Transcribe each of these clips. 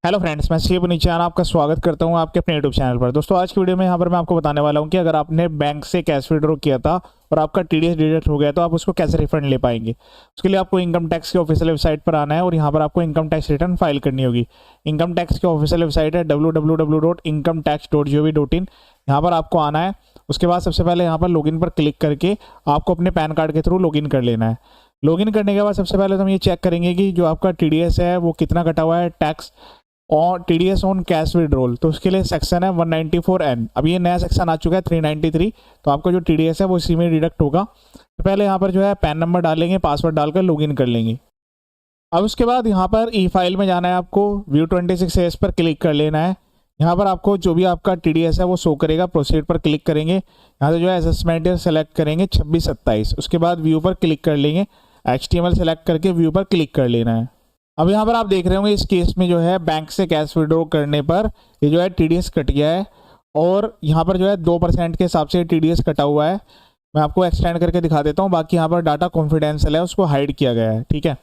Hello friends, मैं शिव नीचान आपका स्वागत करता हूं आपके अपने यूट्यूब चैनल पर। दोस्तों, आज की वीडियो में यहां पर मैं आपको बताने वाला हूं कि अगर आपने बैंक से कैश विड्रॉ किया था और आपका टीडीएस डिडक्ट हो गया तो आप उसको कैसे रिफंड ले पाएंगे। उसके लिए आपको इनकम टैक्स की ऑफिशियल वेबसाइट पर आना है और यहां पर आपको इनकम टैक्स रिटर्न फाइल करनी होगी। इनकम टैक्स की ऑफिशियल वेबसाइट है www.incometax.gov.in। यहाँ पर आपको आना है। उसके बाद सबसे पहले यहाँ पर लॉगिन पर क्लिक करके आपको अपने पैन कार्ड के थ्रू लॉगिन कर लेना है। लॉगिन करने के बाद सबसे पहले तो हम ये चेक करेंगे कि जो आपका टीडीएस है वो कितना कटा हुआ है टैक्स और टीडीएस ऑन कैश विड्रॉल। तो उसके लिए सेक्शन है 194N। अब ये नया सेक्शन आ चुका है 393। तो आपका जो टीडीएस है वो इसी में डिडक्ट होगा। तो पहले यहाँ पर जो है पैन नंबर डालेंगे, पासवर्ड डालकर लॉगिन कर लेंगे। अब उसके बाद यहाँ पर ई फाइल में जाना है, आपको व्यू 26 पर क्लिक कर लेना है। यहाँ पर आपको जो भी आपका टीडीएस है वो शो करेगा। प्रोसीड पर क्लिक करेंगे। यहाँ से जो है असेसमेंट सेलेक्ट करेंगे 2627। उसके बाद व्यू पर क्लिक कर लेंगे। HTML सेलेक्ट करके व्यू पर क्लिक कर लेना है। अब यहाँ पर आप देख रहे होंगे इस केस में जो है बैंक से कैश विड्रॉ करने पर ये जो है टीडीएस कट गया है और यहाँ पर जो है 2% के हिसाब से टीडीएस कटा हुआ है। मैं आपको एक्सटेंड करके दिखा देता हूँ। बाकी यहाँ पर डाटा कॉन्फिडेंशियल है, उसको हाइड किया गया है। ठीक है।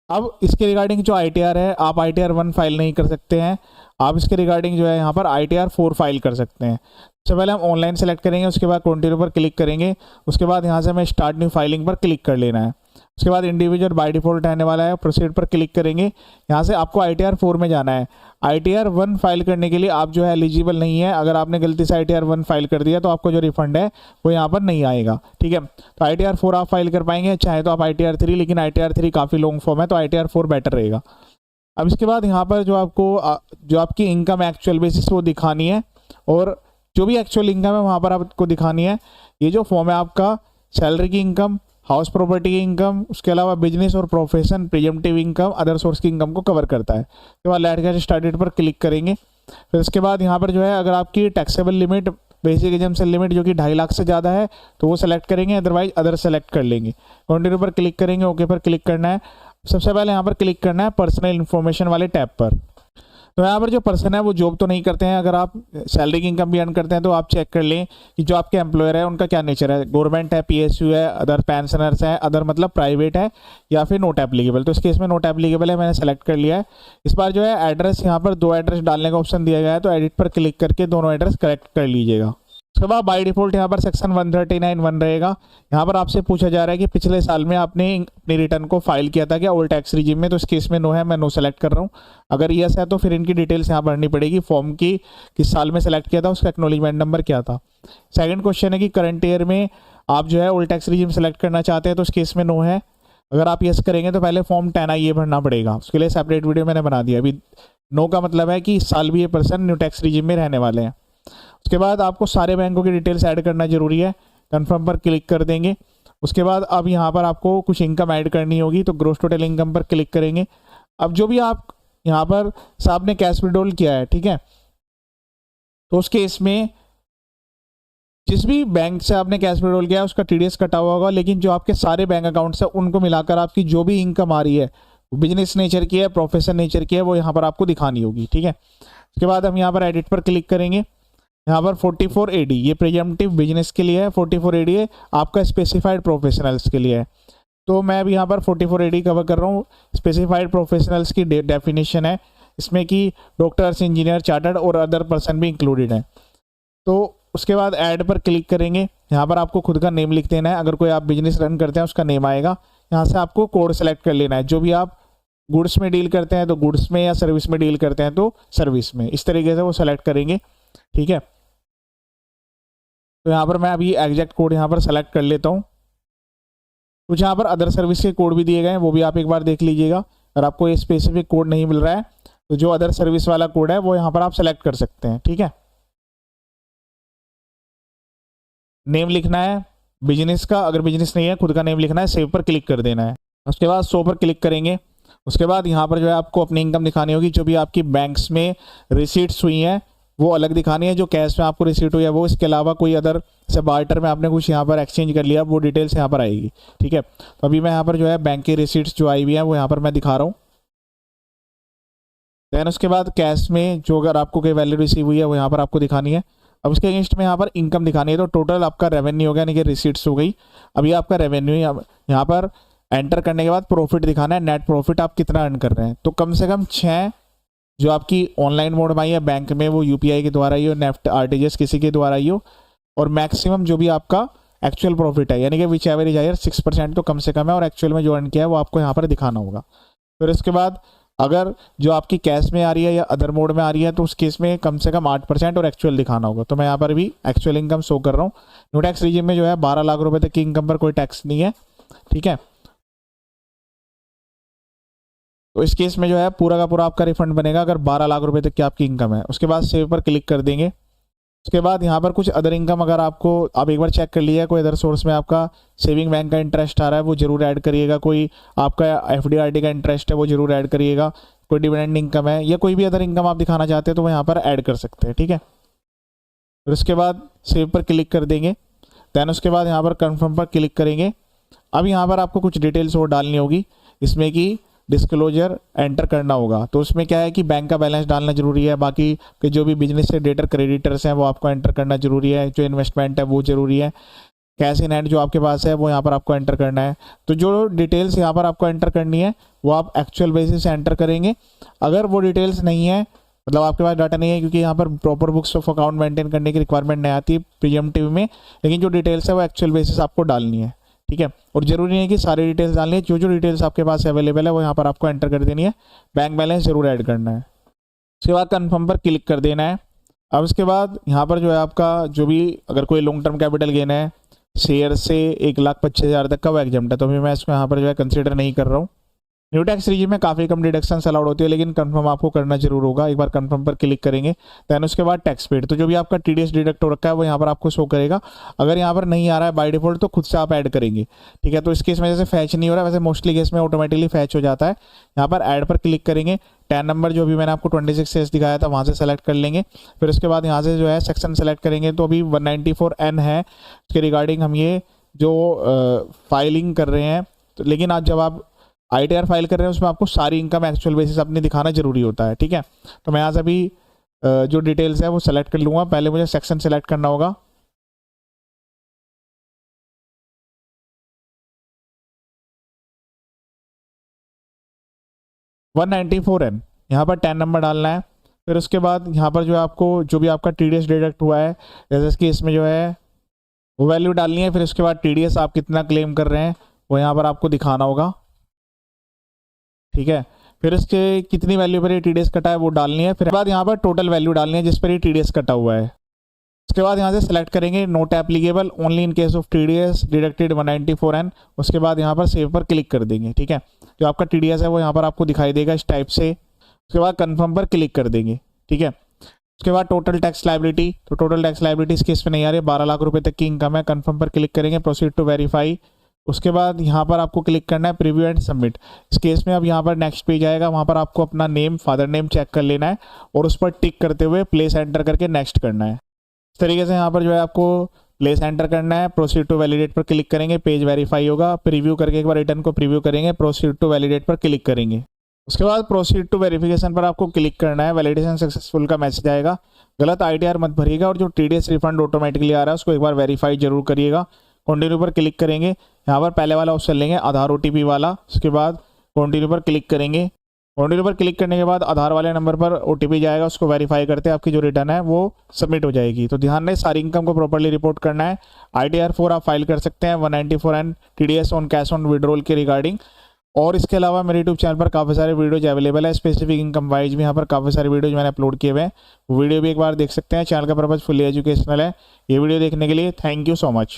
अब इसके रिगार्डिंग जो ITR है, आप ITR 1 फाइल नहीं कर सकते हैं। आप इसके रिगार्डिंग जो है यहाँ पर ITR 4 फाइल कर सकते हैं। सबसे पहले हम ऑनलाइन सेलेक्ट करेंगे, उसके बाद कंटिन्यू पर क्लिक करेंगे। उसके बाद यहाँ से हमें स्टार्ट न्यू फाइलिंग पर क्लिक कर लेना है। उसके बाद इंडिविजुअल बाय डिफॉल्ट रहने वाला है, प्रोसीड पर क्लिक करेंगे। यहाँ से आपको ITR 4 में जाना है। ITR 1 फाइल करने के लिए आप जो है एलिजिबल नहीं है। अगर आपने गलती से ITR 1 फाइल कर दिया तो आपको जो रिफंड है वो यहाँ पर नहीं आएगा। ठीक है। तो ITR 4 आप फाइल कर पाएंगे, चाहे तो आप ITR 3, लेकिन ITR 3 काफ़ी लॉन्ग फॉर्म है तो ITR 4 बेटर रहेगा। अब इसके बाद यहाँ पर जो आपकी इनकम एक्चुअल बेसिस वो दिखानी है और जो भी एक्चुअल इनकम है वहाँ पर आपको दिखानी है। ये जो फॉर्म है आपका सैलरी की इनकम, हाउस प्रॉपर्टी की इनकम, उसके अलावा बिजनेस और प्रोफेशन, प्रीजम्पटिव इनकम, अदर सोर्स की इनकम को कवर करता है। उसके बाद लेट गेट स्टार्टेड पर क्लिक करेंगे। फिर उसके बाद यहाँ पर जो है अगर आपकी taxable limit, basic exemption limit जो कि 2.5 लाख से ज़्यादा है तो वो सेलेक्ट करेंगे, अदरवाइज अदर सेलेक्ट कर लेंगे। कंटिन्यू पर क्लिक करेंगे, ओके पर क्लिक करना है। सबसे पहले यहाँ पर क्लिक करना है पर्सनल इन्फॉर्मेशन वाले टैब पर। तो यहाँ पर जो पर्सन है वो जॉब तो नहीं करते हैं। अगर आप सैलरी की इनकम भी अर्न करते हैं तो आप चेक कर लें कि जो आपके एम्प्लॉयर है उनका क्या नेचर है। गवर्नमेंट है, PSU है, अदर पेंशनर्स है, अदर मतलब प्राइवेट है, या फिर नोट एप्लीकेबल। तो इस केस में नोट एप्लीकेबल है, मैंने सेलेक्ट कर लिया है। इस बार जो है एड्रेस, यहाँ पर 2 एड्रेस डालने का ऑप्शन दिया गया है, तो एडिट पर क्लिक करके दोनों एड्रेस करेक्ट कर लीजिएगा। उसके बाद बाय डिफॉल्ट यहाँ पर सेक्शन 139(1) रहेगा। यहाँ पर आपसे पूछा जा रहा है कि पिछले साल में आपने अपनी रिटर्न को फाइल किया था क्या ओल्ड टैक्स रिजीम में। तो इस केस में नो है, मैं नो सेलेक्ट कर रहा हूँ। अगर यस है तो फिर इनकी डिटेल्स यहाँ भरनी पड़ेगी। फॉर्म की किस साल में सेलेक्ट किया था, उसका एक्नॉलेजमेंट नंबर क्या था। सेकंड क्वेश्चन है कि करंट ईयर में आप जो है ओल्ड टैक्स रिजीम सेलेक्ट करना चाहते हैं, तो इस केस में नो है। अगर आप यस करेंगे तो पहले फॉर्म 10IA भरना पड़ेगा। उसके लिए सेपरेट वीडियो मैंने बना दिया। अभी नो का मतलब है कि इस साल भी ये पर्सन न्यू टैक्स रिजीम में रहने वाले हैं। उसके बाद आपको सारे बैंकों की डिटेल्स ऐड करना जरूरी है। कन्फर्म पर क्लिक कर देंगे। उसके बाद अब यहाँ पर आपको कुछ इनकम ऐड करनी होगी, तो ग्रोस टोटल इनकम पर क्लिक करेंगे। अब जो भी आप यहाँ पर साहब ने कैश विड्रॉल किया है, ठीक है, तो उस केस में जिस भी बैंक से आपने कैश विड्रॉल किया है उसका टीडीएस कटा हुआ होगा, लेकिन जो आपके सारे बैंक अकाउंट्स है उनको मिलाकर आपकी जो भी इनकम आ रही है वो बिजनेस नेचर की है, प्रोफेशन नेचर की है, वो यहाँ पर आपको दिखानी होगी। ठीक है। उसके बाद हम यहाँ पर एडिट पर क्लिक करेंगे। यहाँ पर 44AD ये प्रिजम्पटिव बिजनेस के लिए है, 44AD आपका स्पेसिफाइड प्रोफेशनल्स के लिए है। तो मैं अभी यहाँ पर 44AD कवर कर रहा हूँ। स्पेसिफाइड प्रोफेशनल्स की डेफिनेशन है इसमें कि डॉक्टर्स, इंजीनियर, चार्टर्ड और अदर पर्सन भी इंक्लूडेड हैं। तो उसके बाद ऐड पर क्लिक करेंगे। यहाँ पर आपको खुद का नेम लिख देना है। अगर कोई आप बिजनेस रन करते हैं उसका नेम आएगा। यहाँ से आपको कोड सेलेक्ट कर लेना है। जो भी आप गुड्स में डील करते हैं तो गुड्स में, या सर्विस में डील करते हैं तो सर्विस में, इस तरीके से वो सेलेक्ट करेंगे। ठीक है। तो यहाँ पर मैं अभी एग्जैक्ट कोड यहाँ पर सेलेक्ट कर लेता हूँ। कुछ यहाँ पर अदर सर्विस के कोड भी दिए गए हैं, वो भी आप एक बार देख लीजिएगा। अगर आपको ये स्पेसिफिक कोड नहीं मिल रहा है तो जो अदर सर्विस वाला कोड है वो यहाँ पर आप सेलेक्ट कर सकते हैं। ठीक है। नेम लिखना है बिजनेस का, अगर बिजनेस नहीं है खुद का नेम लिखना है, सेव पर क्लिक कर देना है। उसके बाद शो पर क्लिक करेंगे। उसके बाद यहाँ पर जो है आपको अपनी इनकम दिखानी होगी। जो भी आपकी बैंक्स में रिसीट्स हुई हैं वो अलग दिखानी है, जो कैश में आपको रिसीट हुई है वो। इसके अलावा कोई अदर से बार्टर में आपने कुछ यहाँ पर एक्सचेंज कर लिया, वो डिटेल्स यहाँ पर आएगी। ठीक है। तो अभी मैं यहाँ पर जो है बैंक की रिसीट्स जो आई हुई है वो यहाँ पर मैं दिखा रहा हूँ। देन उसके बाद कैश में जो अगर आपको कोई वैल्यू रिसीव हुई है वो यहाँ पर आपको दिखानी है। अब उसके अगेंस्ट में यहाँ पर इनकम दिखानी है। तो टोटल आपका रेवेन्यू हो गया, यानी कि रिसीट्स हो गई। अभी आपका रेवेन्यू यहाँ पर एंटर करने के बाद प्रॉफिट दिखाना है। नेट प्रॉफिट आप कितना अर्न कर रहे हैं। तो कम से कम 6 जो आपकी ऑनलाइन मोड में आई है बैंक में, वो यूपीआई के द्वारा ही हो, नेफ्ट आरटीजीएस किसी के द्वारा ही हो, और मैक्सिमम जो भी आपका एक्चुअल प्रॉफिट है, यानी कि विच एवर इज हायर 6% तो कम से कम है, और एक्चुअल में जो अर्न किया है वो आपको यहाँ पर दिखाना होगा। फिर इसके बाद अगर जो आपकी कैश में आ रही है या अदर मोड में आ रही है तो उस केस में कम से कम 8% और एक्चुअल दिखाना होगा। तो मैं यहाँ पर भी एक्चुअल इनकम शो कर रहा हूँ। नो टैक्स रीजन में जो है 12 लाख रुपए तक की इनकम पर कोई टैक्स नहीं है, ठीक है। तो इस केस में जो है पूरा का पूरा आपका रिफंड बनेगा अगर 12 लाख रुपए तक की आपकी इनकम है। उसके बाद सेव पर क्लिक कर देंगे। उसके बाद यहाँ पर कुछ अदर इनकम अगर आपको, आप एक बार चेक कर लिया कोई अदर सोर्स में आपका सेविंग बैंक का इंटरेस्ट आ रहा है वो जरूर ऐड करिएगा, कोई आपका एफडीआरडी का इंटरेस्ट है वो जरूर ऐड करिएगा, कोई डिविडेंड इनकम है या कोई भी अदर इनकम आप दिखाना चाहते हैं तो वो यहाँ पर ऐड कर सकते हैं, ठीक है। फिर उसके बाद सेव पर क्लिक कर देंगे। दैन उसके बाद यहाँ पर कन्फर्म पर क्लिक करेंगे। अब यहाँ पर आपको कुछ डिटेल्स और डालनी होगी, इसमें कि डिस्क्लोजर एंटर करना होगा। तो उसमें क्या है कि बैंक का बैलेंस डालना जरूरी है, बाकी के जो भी बिजनेस से डेटर क्रेडिटर्स हैं वो आपको एंटर करना जरूरी है, जो इन्वेस्टमेंट है वो जरूरी है, कैश इन हैंड जो आपके पास है वो यहाँ पर आपको एंटर करना है। तो जो डिटेल्स यहाँ पर आपको एंटर करनी है वो आप एक्चुअल बेसिस से एंटर करेंगे। अगर वो डिटेल्स नहीं है, मतलब आपके पास डाटा नहीं है, क्योंकि यहाँ पर proper books of account maintain करने की रिक्वायरमेंट नहीं आती प्रीएम्प्टिव में, लेकिन जो डिटेल्स है वो एक्चुअल बेसिस आपको डालनी है, ठीक है। और जरूरी नहीं है कि सारी डिटेल्स डालनी है, जो जो डिटेल्स आपके पास अवेलेबल है वो यहाँ पर आपको एंटर कर देनी है। बैंक बैलेंस जरूर ऐड करना है। उसके बाद कन्फर्म पर क्लिक कर देना है। अब उसके बाद यहाँ पर जो है आपका जो भी अगर कोई लॉन्ग टर्म कैपिटल गेन है शेयर से 1,25,000 तक का वो एग्जाम्प्ट है, तो अभी मैं इसको यहाँ पर जो है कंसिडर नहीं कर रहा हूँ। न्यू टैक्स रीजन में काफ़ी कम डिडक्शन अलाउड होती है, लेकिन कंफर्म आपको करना जरूर होगा। एक बार कंफर्म पर क्लिक करेंगे, दैन उसके बाद टैक्स पेड, तो जो भी आपका टीडीएस डिडक्ट हो रखा है वो यहाँ पर आपको शो करेगा। अगर यहाँ पर नहीं आ रहा है बाय डिफॉल्ट तो खुद से आप ऐड करेंगे, ठीक है। तो इस केस में जैसे फैच नहीं हो रहा है, वैसे मोस्टली केस में ऑटोमेटिकली फैच हो जाता है। यहाँ पर ऐड पर क्लिक करेंगे, 10 नंबर जो भी मैंने आपको 26 से दिखाया था वहाँ से सेलेक्ट कर लेंगे। फिर उसके बाद यहाँ से जो है सेक्शन सेलेक्ट करेंगे, तो अभी 194N है, उसके रिगार्डिंग हम ये जो फाइलिंग कर रहे हैं। तो लेकिन आज जब आप ITR फाइल कर रहे हैं उसमें आपको सारी इनकम एक्चुअल बेसिस अपने दिखाना जरूरी होता है, ठीक है। तो मैं यहाँ से अभी जो डिटेल्स है वो सेलेक्ट कर लूँगा। पहले मुझे सेक्शन सेलेक्ट करना होगा। $194N यहाँ पर 10 नंबर डालना है। फिर उसके बाद यहाँ पर जो है आपको जो भी आपका TDS डिडक्ट हुआ है, जैसे कि इसमें जो है वो वैल्यू डालनी है। फिर उसके बाद TDS आप कितना क्लेम कर रहे हैं वो यहाँ पर आपको दिखाना होगा, ठीक है। फिर इसके कितनी वैल्यू पर ये TDS कटा है वो डालनी है। फिर बाद यहाँ पर टोटल वैल्यू डालनी है जिस पर ये TDS कटा हुआ है। उसके बाद यहाँ से सेलेक्ट करेंगे note applicable only in case of TDS deducted 194N। उसके बाद यहाँ पर सेव पर क्लिक कर देंगे, ठीक है। जो आपका TDS है वो यहाँ पर आपको दिखाई देगा इस टाइप से। उसके बाद कन्फर्म पर क्लिक कर देंगे, ठीक है। उसके बाद टोटल टैक्स लायबिलिटी, तो टोटल टैक्स लायबिलिटी इस केस में नहीं आ रही है, 12 लाख रुपए तक की इनकम है। कन्फर्म पर क्लिक करेंगे, प्रोसीड टू वेरीफाई। उसके बाद यहाँ पर आपको क्लिक करना है प्रीव्यू एंड सबमिट। इस केस में अब यहाँ पर नेक्स्ट पेज आएगा, वहाँ पर आपको अपना नेम फादर नेम चेक कर लेना है और उस पर टिक करते हुए प्लेस एंटर करके नेक्स्ट करना है। इस तरीके से यहाँ पर जो है आपको प्लेस एंटर करना है। प्रोसीड टू वैलिडेट पर क्लिक करेंगे, पेज वेरीफाई होगा। प्रीव्यू करके एक बार रिटर्न को प्रीव्यू करेंगे, प्रोसीड टू वैलिडेट पर क्लिक करेंगे। उसके बाद प्रोसीड टू वेरिफिकेशन पर आपको क्लिक करना है। वैलिडेशन सक्सेसफुल का मैसेज आएगा। गलत ITR मत भरिएगा और जो TDS रिफंड ऑटोमेटिकली आ रहा है उसको एक बार वेरीफाई जरूर करिएगा। कंटिन्यू पर क्लिक करेंगे, यहाँ पर पहले वाला ऑप्शन लेंगे आधार OTP वाला। उसके बाद कंटिन्यू पर क्लिक करेंगे। कंटिन्यू पर क्लिक करने के बाद आधार वाले नंबर पर OTP जाएगा, उसको वेरीफाई करते हैं आपकी जो रिटर्न है वो सबमिट हो जाएगी। तो ध्यान रहे सारी इनकम को प्रॉपर्ली रिपोर्ट करना है। ITR 4 आप फाइल कर सकते हैं 194N TDS on cash on withdrawal के रिगार्डिंग। और इसके अलावा मेरे यूट्यूब चैनल पर काफ़ी सारे वीडियोज अवेलेबल है, स्पेसिफिक इनकम वाइज भी यहाँ पर काफ़ी सारे वीडियोज मैंने अपलोड किए हुए हैं, वो वीडियो भी एक बार देख सकते हैं। चैनल का पर्पज फुली एजुकेशनल है। ये वीडियो देखने के लिए थैंक यू सो मच।